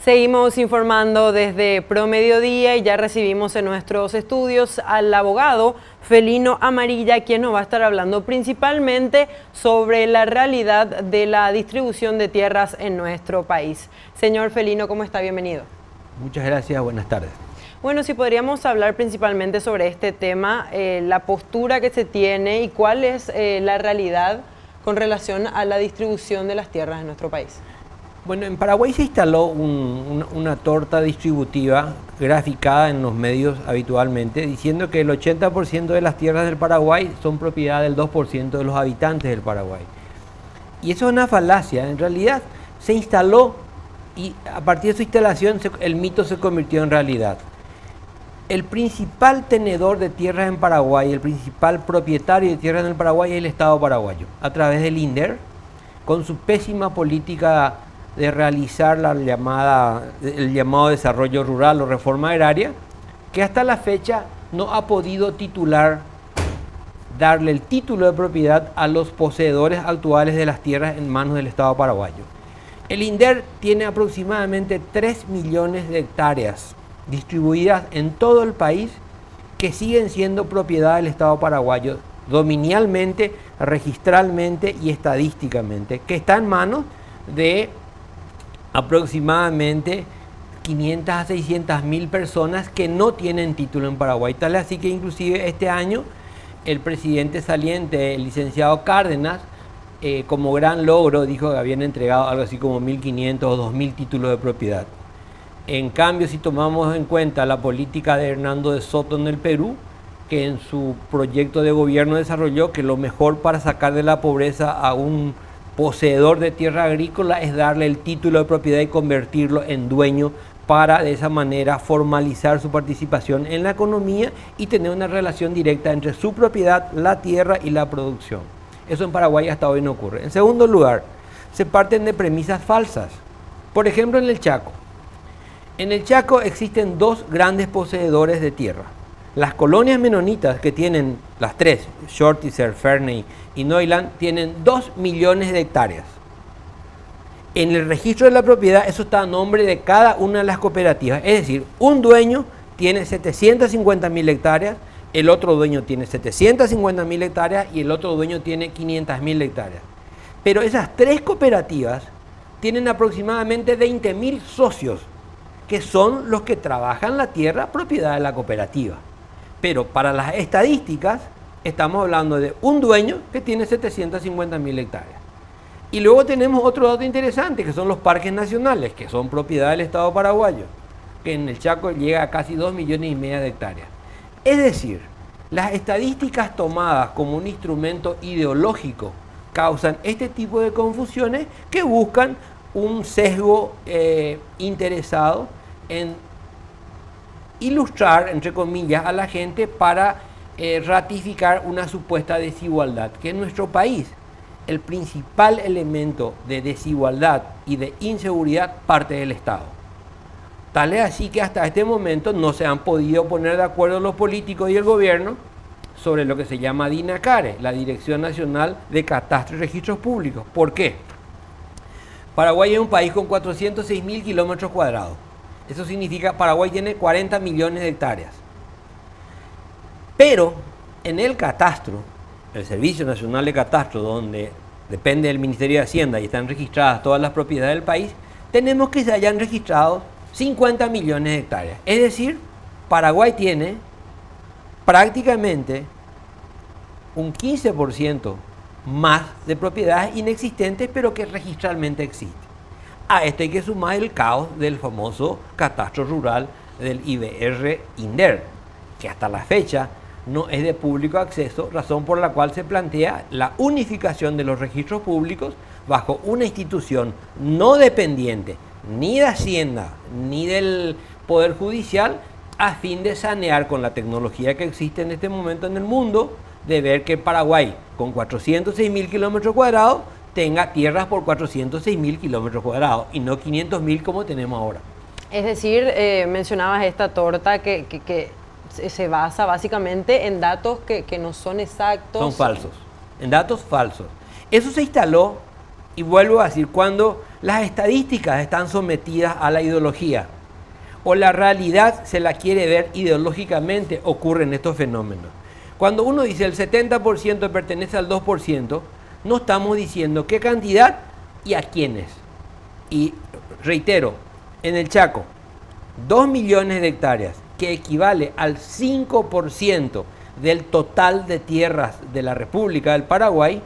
Seguimos informando desde Promediodía y ya recibimos en nuestros estudios al abogado Felino Amarilla, quien nos va a estar hablando principalmente sobre la realidad de la distribución de tierras en nuestro país. Señor Felino, ¿cómo está? Bienvenido. Muchas gracias, buenas tardes. Bueno, si podríamos hablar principalmente sobre este tema, la postura que se tiene y cuál es la realidad con relación a la distribución de las tierras en nuestro país. Bueno, en Paraguay se instaló una torta distributiva graficada en los medios habitualmente, diciendo que el 80% de las tierras del Paraguay son propiedad del 2% de los habitantes del Paraguay. Y eso es una falacia. En realidad se instaló y a partir de su instalación el mito se convirtió en realidad. El principal tenedor de tierras en Paraguay, el principal propietario de tierras en el Paraguay es el Estado paraguayo, a través del INDER, con su pésima política de realizar el llamado desarrollo rural o reforma agraria, que hasta la fecha no ha podido darle el título de propiedad a los poseedores actuales de las tierras en manos del Estado paraguayo. El INDER tiene aproximadamente 3 millones de hectáreas distribuidas en todo el país que siguen siendo propiedad del Estado paraguayo, dominialmente, registralmente y estadísticamente, que está en manos de aproximadamente 500 a 600 mil personas que no tienen título en Paraguay. Tal así que inclusive este año el presidente saliente, el licenciado Cárdenas, como gran logro dijo que habían entregado algo así como 1.500 o 2.000 títulos de propiedad. En cambio, si tomamos en cuenta la política de Hernando de Soto en el Perú, que en su proyecto de gobierno desarrolló que lo mejor para sacar de la pobreza a un poseedor de tierra agrícola es darle el título de propiedad y convertirlo en dueño para de esa manera formalizar su participación en la economía y tener una relación directa entre su propiedad, la tierra y la producción. Eso en Paraguay hasta hoy no ocurre. En segundo lugar, se parten de premisas falsas. Por ejemplo, en el Chaco. En el Chaco existen dos grandes poseedores de tierra. Las colonias menonitas, que tienen las tres, Shortizer, Ferney y Neuland, tienen 2 millones de hectáreas. En el registro de la propiedad, eso está a nombre de cada una de las cooperativas. Es decir, un dueño tiene 750.000 hectáreas, el otro dueño tiene 750.000 hectáreas y el otro dueño tiene 500.000 hectáreas. Pero esas tres cooperativas tienen aproximadamente 20.000 socios, que son los que trabajan la tierra propiedad de la cooperativa. Pero para las estadísticas estamos hablando de un dueño que tiene 750.000 hectáreas. Y luego tenemos otro dato interesante, que son los parques nacionales, que son propiedad del Estado paraguayo, que en el Chaco llega a casi 2,5 millones de hectáreas. Es decir, las estadísticas tomadas como un instrumento ideológico causan este tipo de confusiones que buscan un sesgo interesado en ilustrar, entre comillas, a la gente para ratificar una supuesta desigualdad, que en nuestro país el principal elemento de desigualdad y de inseguridad parte del Estado. Tal es así que hasta este momento no se han podido poner de acuerdo los políticos y el gobierno sobre lo que se llama DINACARE, la Dirección Nacional de Catastro y Registros Públicos. ¿Por qué? Paraguay es un país con 406.000 kilómetros cuadrados. Eso significa que Paraguay tiene 40 millones de hectáreas. Pero en el catastro, el Servicio Nacional de Catastro, donde depende del Ministerio de Hacienda y están registradas todas las propiedades del país, tenemos que se hayan registrado 50 millones de hectáreas. Es decir, Paraguay tiene prácticamente un 15% más de propiedades inexistentes, pero que registralmente existen. A esto hay que sumar el caos del famoso catastro rural del IBR-INDER, que hasta la fecha no es de público acceso, razón por la cual se plantea la unificación de los registros públicos bajo una institución no dependiente ni de Hacienda ni del Poder Judicial, a fin de sanear con la tecnología que existe en este momento en el mundo, de ver que Paraguay, con 406.000 kilómetros cuadrados, tenga tierras por 406.000 kilómetros cuadrados y no 500.000 como tenemos ahora. Es decir, mencionabas esta torta que se basa básicamente en datos que no son exactos. Son falsos, en datos falsos. Eso se instaló Y vuelvo a decir, cuando las estadísticas están sometidas a la ideología o la realidad se la quiere ver ideológicamente, ocurren estos fenómenos. Cuando uno dice el 70% pertenece al 2%, no estamos diciendo qué cantidad y a quiénes. Y reitero, en el Chaco, 2 millones de hectáreas, que equivale al 5% del total de tierras de la República del Paraguay,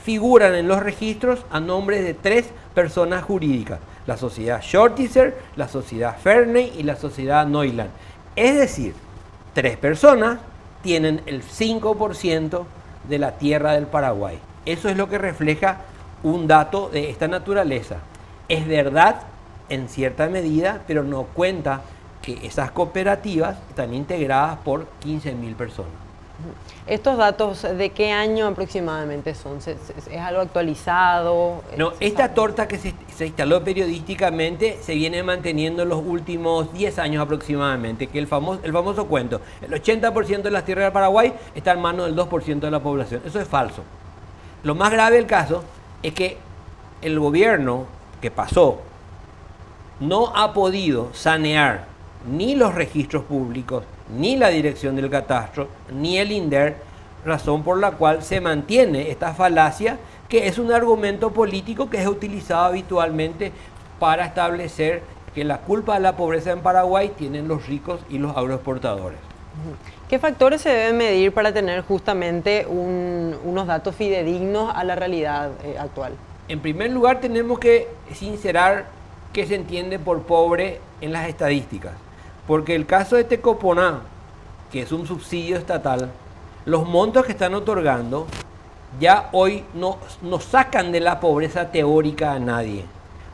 figuran en los registros a nombre de 3 personas jurídicas: la sociedad Shortisser, la sociedad Ferney y la sociedad Neuland. Es decir, 3 personas tienen el 5% de la tierra del Paraguay. Eso es lo que refleja un dato de esta naturaleza. Es verdad en cierta medida, pero no cuenta que esas cooperativas están integradas por 15.000 personas. ¿Estos datos de qué año aproximadamente son? ¿Es algo actualizado? No, esta torta que se instaló periodísticamente se viene manteniendo en los últimos 10 años aproximadamente, que el famoso cuento, el 80% de las tierras del Paraguay está en manos del 2% de la población. Eso es falso. Lo más grave del caso es que el gobierno que pasó no ha podido sanear ni los registros públicos, ni la dirección del catastro, ni el INDER, razón por la cual se mantiene esta falacia, que es un argumento político que es utilizado habitualmente para establecer que la culpa de la pobreza en Paraguay tienen los ricos y los agroexportadores. ¿Qué factores se deben medir para tener justamente unos datos fidedignos a la realidad actual? En primer lugar, tenemos que sincerar qué se entiende por pobre en las estadísticas. Porque el caso de Tecoponá, que es un subsidio estatal, los montos que están otorgando ya hoy no sacan de la pobreza teórica a nadie,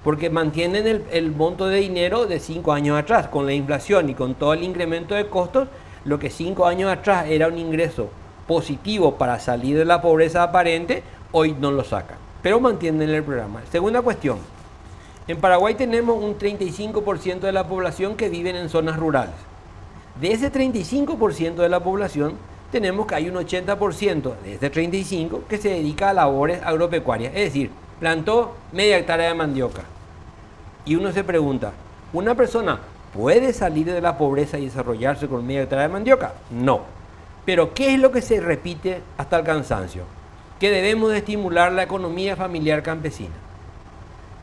porque mantienen el monto de dinero de 5 años atrás. Con la inflación y con todo el incremento de costos, lo que 5 años atrás era un ingreso positivo para salir de la pobreza aparente, hoy no lo sacan, pero mantienen el programa. Segunda cuestión. En Paraguay tenemos un 35% de la población que vive en zonas rurales. De ese 35% de la población, tenemos que hay un 80% de ese 35% que se dedica a labores agropecuarias. Es decir, plantó media hectárea de mandioca. Y uno se pregunta, ¿una persona puede salir de la pobreza y desarrollarse con media hectárea de mandioca? No. Pero ¿qué es lo que se repite hasta el cansancio? Que debemos de estimular la economía familiar campesina.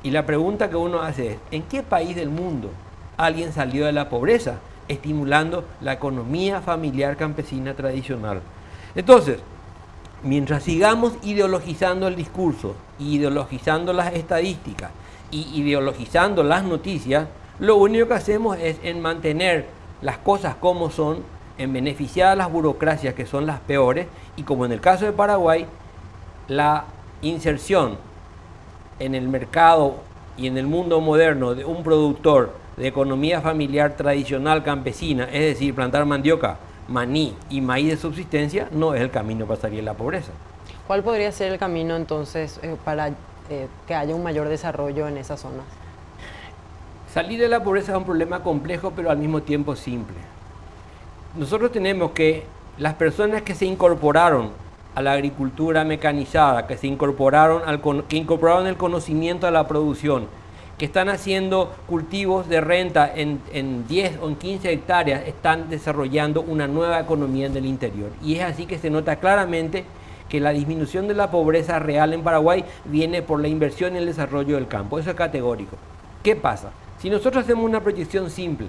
Y la pregunta que uno hace es, ¿en qué país del mundo alguien salió de la pobreza estimulando la economía familiar campesina tradicional? Entonces, mientras sigamos ideologizando el discurso, ideologizando las estadísticas y ideologizando las noticias, lo único que hacemos es en mantener las cosas como son, en beneficiar a las burocracias que son las peores, y como en el caso de Paraguay, la inserción en el mercado y en el mundo moderno de un productor de economía familiar tradicional campesina, es decir, plantar mandioca, maní y maíz de subsistencia, no es el camino para salir de la pobreza. ¿Cuál podría ser el camino entonces para que haya un mayor desarrollo en esas zonas? Salir de la pobreza es un problema complejo, pero al mismo tiempo simple. Nosotros tenemos que las personas que se incorporaron a la agricultura mecanizada, que incorporaron el conocimiento a la producción, que están haciendo cultivos de renta en 10 o en 15 hectáreas, están desarrollando una nueva economía en el interior. Y es así que se nota claramente que la disminución de la pobreza real en Paraguay viene por la inversión y el desarrollo del campo. Eso es categórico. ¿Qué pasa? Si nosotros hacemos una proyección simple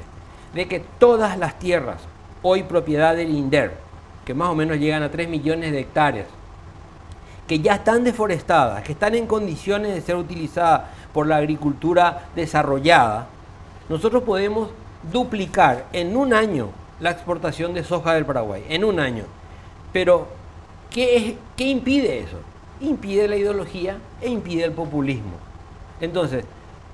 de que todas las tierras hoy propiedad del INDER, que más o menos llegan a 3 millones de hectáreas, que ya están deforestadas, que están en condiciones de ser utilizadas por la agricultura desarrollada, nosotros podemos duplicar en un año la exportación de soja del Paraguay, en un año. Pero, ¿qué impide eso? Impide la ideología e impide el populismo. Entonces,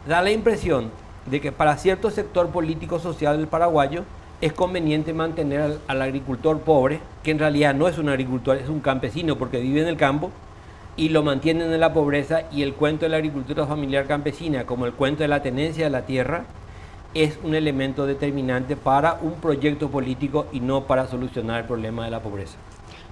da la impresión de que para cierto sector político-social del paraguayo es conveniente mantener al agricultor pobre, que en realidad no es un agricultor, es un campesino porque vive en el campo, y lo mantienen en la pobreza, y el cuento de la agricultura familiar campesina, como el cuento de la tenencia de la tierra, es un elemento determinante para un proyecto político y no para solucionar el problema de la pobreza.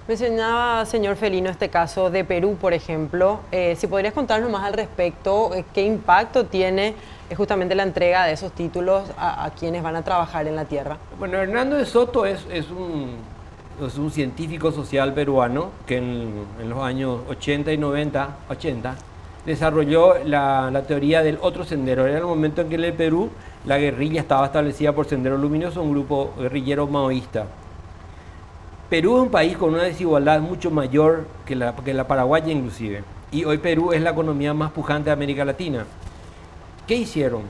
Mencionaba, señor Felino, este caso de Perú, por ejemplo. Si podrías contarnos más al respecto, qué impacto tiene justamente la entrega de esos títulos a quienes van a trabajar en la tierra. Bueno, Hernando de Soto es un científico social peruano que en los años 80 y 90, desarrolló la teoría del otro sendero. Era el momento en que en el Perú la guerrilla estaba establecida por Sendero Luminoso, un grupo guerrillero maoísta. Perú es un país con una desigualdad mucho mayor que la paraguaya inclusive. Y hoy Perú es la economía más pujante de América Latina. ¿Qué hicieron?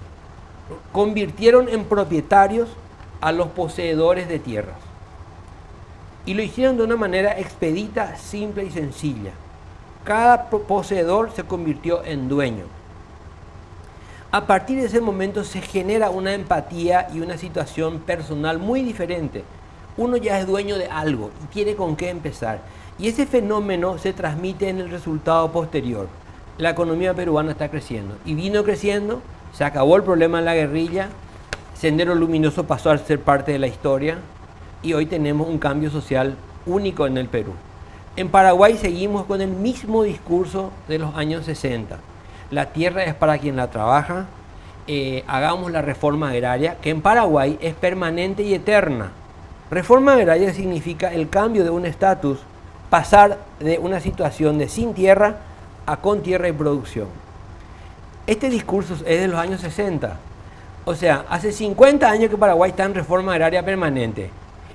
Convirtieron en propietarios a los poseedores de tierras. Y lo hicieron de una manera expedita, simple y sencilla. Cada poseedor se convirtió en dueño. A partir de ese momento se genera una empatía y una situación personal muy diferente. Uno ya es dueño de algo y tiene con qué empezar. Y ese fenómeno se transmite en el resultado posterior. La economía peruana está creciendo y vino creciendo, se acabó el problema de la guerrilla, Sendero Luminoso pasó a ser parte de la historia y hoy tenemos un cambio social único en el Perú. En Paraguay seguimos con el mismo discurso de los años 60. La tierra es para quien la trabaja, hagamos la reforma agraria, que en Paraguay es permanente y eterna. Reforma agraria significa el cambio de un estatus, pasar de una situación de sin tierra a con tierra y producción. Este discurso es de los años 60. O sea, hace 50 años que Paraguay está en reforma agraria permanente.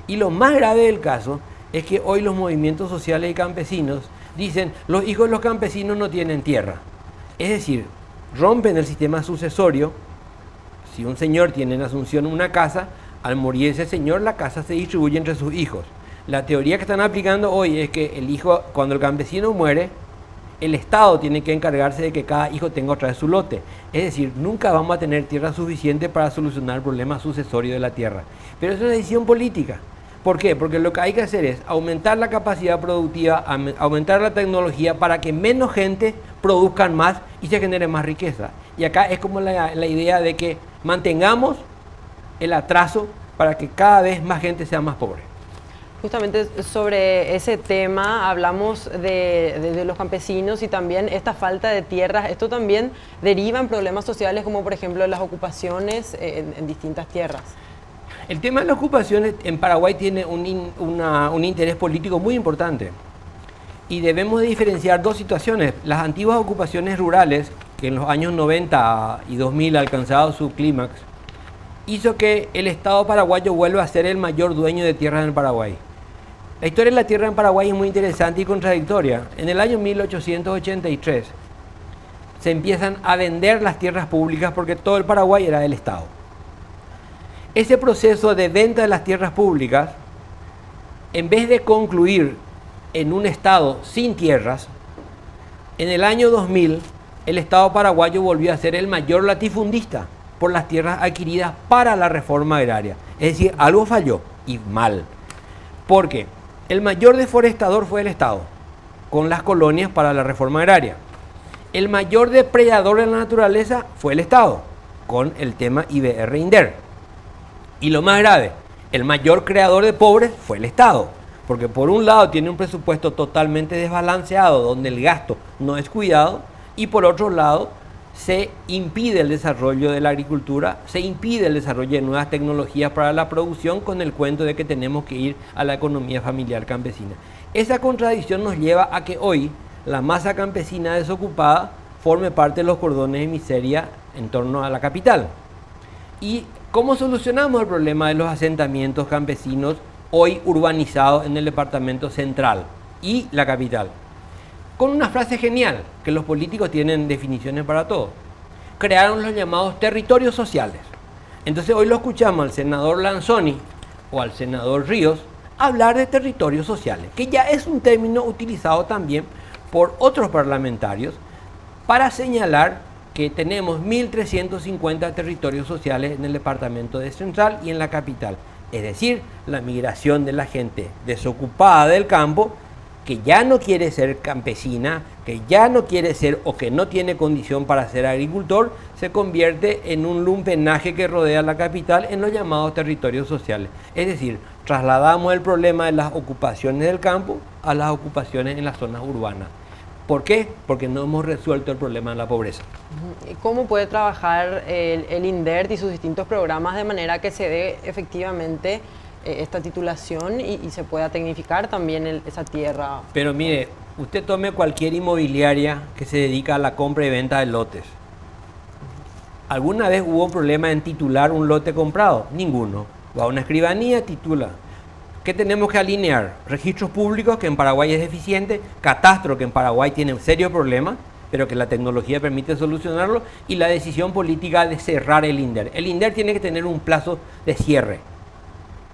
Y lo más grave del caso es que hoy los movimientos sociales y campesinos dicen los hijos de los campesinos no tienen tierra. Es decir, rompen el sistema sucesorio. Si un señor tiene en Asunción una casa, al morir ese señor, la casa se distribuye entre sus hijos. La teoría que están aplicando hoy es que el hijo, cuando el campesino muere, el Estado tiene que encargarse de que cada hijo tenga otra vez su lote. Es decir, nunca vamos a tener tierra suficiente para solucionar el problema sucesorio de la tierra. Pero es una decisión política. ¿Por qué? Porque lo que hay que hacer es aumentar la capacidad productiva, aumentar la tecnología para que menos gente produzcan más y se genere más riqueza. Y acá es como la idea de que mantengamos el atraso para que cada vez más gente sea más pobre. Justamente sobre ese tema hablamos de los campesinos y también esta falta de tierras. Esto también deriva en problemas sociales como por ejemplo las ocupaciones en distintas tierras. El tema de las ocupaciones en Paraguay tiene un interés político muy importante y debemos de diferenciar dos situaciones. Las antiguas ocupaciones rurales, que en los años 90 y 2000 alcanzaron su clímax, hizo que el Estado paraguayo vuelva a ser el mayor dueño de tierras en el Paraguay. La historia de la tierra en Paraguay es muy interesante y contradictoria. En el año 1883 se empiezan a vender las tierras públicas porque todo el Paraguay era del Estado. Ese proceso de venta de las tierras públicas, en vez de concluir en un Estado sin tierras, en el año 2000 el Estado paraguayo volvió a ser el mayor latifundista por las tierras adquiridas para la reforma agraria. Es decir, algo falló y mal. Porque el mayor deforestador fue el Estado, con las colonias para la reforma agraria. El mayor depredador de la naturaleza fue el Estado, con el tema IBR-INDER. Y lo más grave, el mayor creador de pobres fue el Estado, porque por un lado tiene un presupuesto totalmente desbalanceado, donde el gasto no es cuidado, y por otro lado se impide el desarrollo de la agricultura, se impide el desarrollo de nuevas tecnologías para la producción con el cuento de que tenemos que ir a la economía familiar campesina. Esa contradicción nos lleva a que hoy la masa campesina desocupada forme parte de los cordones de miseria en torno a la capital. ¿Y cómo solucionamos el problema de los asentamientos campesinos hoy urbanizados en el departamento central y la capital? Con una frase genial, que los políticos tienen definiciones para todo. Crearon los llamados territorios sociales. Entonces hoy lo escuchamos al senador Lanzoni o al senador Ríos hablar de territorios sociales, que ya es un término utilizado también por otros parlamentarios para señalar que tenemos 1.350 territorios sociales en el departamento de Central y en la capital. Es decir, la migración de la gente desocupada del campo que ya no quiere ser campesina, que ya no quiere ser o que no tiene condición para ser agricultor, se convierte en un lumpenaje que rodea la capital en los llamados territorios sociales. Es decir, trasladamos el problema de las ocupaciones del campo a las ocupaciones en las zonas urbanas. ¿Por qué? Porque no hemos resuelto el problema de la pobreza. ¿Cómo puede trabajar el INDERT y sus distintos programas de manera que se dé efectivamente esta titulación y se pueda tecnificar también esa tierra? Pero mire, usted tome cualquier inmobiliaria que se dedica a la compra y venta de lotes. ¿Alguna vez hubo un problema en titular un lote comprado? Ninguno. Va a una escribanía, titula. ¿Qué tenemos que alinear? Registros públicos, que en Paraguay es deficiente, catastro, que en Paraguay tiene un serio problema, pero que la tecnología permite solucionarlo, y la decisión política de cerrar el INDER. El INDER tiene que tener un plazo de cierre.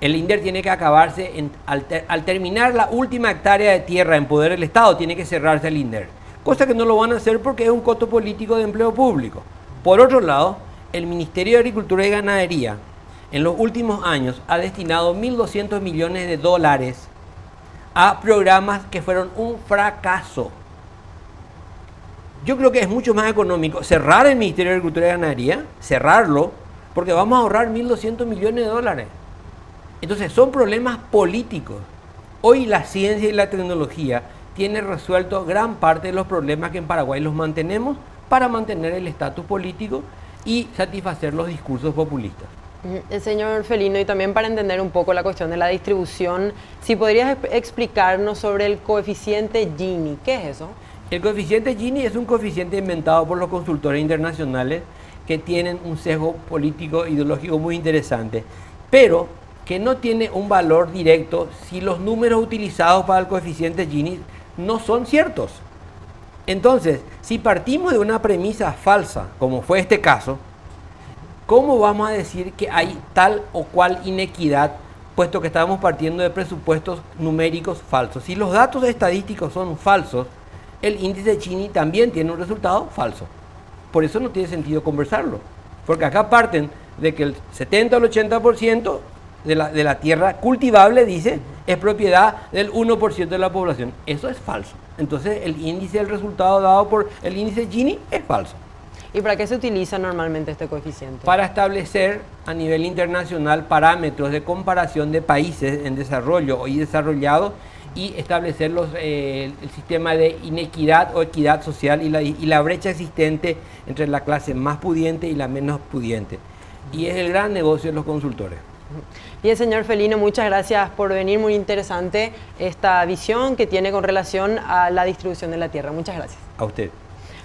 El INDER tiene que acabarse, al terminar la última hectárea de tierra en poder del Estado, tiene que cerrarse el INDER. Cosa que no lo van a hacer porque es un costo político de empleo público. Por otro lado, el Ministerio de Agricultura y Ganadería, en los últimos años, ha destinado 1.200 millones de dólares a programas que fueron un fracaso. Yo creo que es mucho más económico cerrar el Ministerio de Agricultura y Ganadería, cerrarlo, porque vamos a ahorrar 1.200 millones de dólares. Entonces, son problemas políticos. Hoy la ciencia y la tecnología tienen resuelto gran parte de los problemas que en Paraguay los mantenemos para mantener el estatus político y satisfacer los discursos populistas. Señor Felino, y también para entender un poco la cuestión de la distribución, si podrías explicarnos sobre el coeficiente Gini. ¿Qué es eso? El coeficiente Gini es un coeficiente inventado por los consultores internacionales que tienen un sesgo político ideológico muy interesante, pero que no tiene un valor directo si los números utilizados para el coeficiente Gini no son ciertos. Entonces, si partimos de una premisa falsa, como fue este caso, ¿cómo vamos a decir que hay tal o cual inequidad, puesto que estamos partiendo de presupuestos numéricos falsos? Si los datos estadísticos son falsos, el índice Gini también tiene un resultado falso. Por eso no tiene sentido conversarlo, porque acá parten de que el 70 al 80% de la tierra cultivable, dice, es propiedad del 1% de la población. Eso es falso. Entonces el índice del resultado dado por el índice Gini es falso. ¿Y para qué se utiliza normalmente este coeficiente? Para establecer a nivel internacional parámetros de comparación de países en desarrollo y desarrollados y establecer el sistema de inequidad o equidad social y la brecha existente entre la clase más pudiente y la menos pudiente. Y es el gran negocio de los consultores. Bien, señor Felino, muchas gracias por venir. Muy interesante esta visión que tiene con relación a la distribución de la tierra. Muchas gracias. A usted.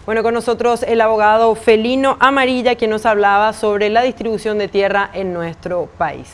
Bueno, con nosotros el abogado Felino Amarilla, quien nos hablaba sobre la distribución de tierra en nuestro país.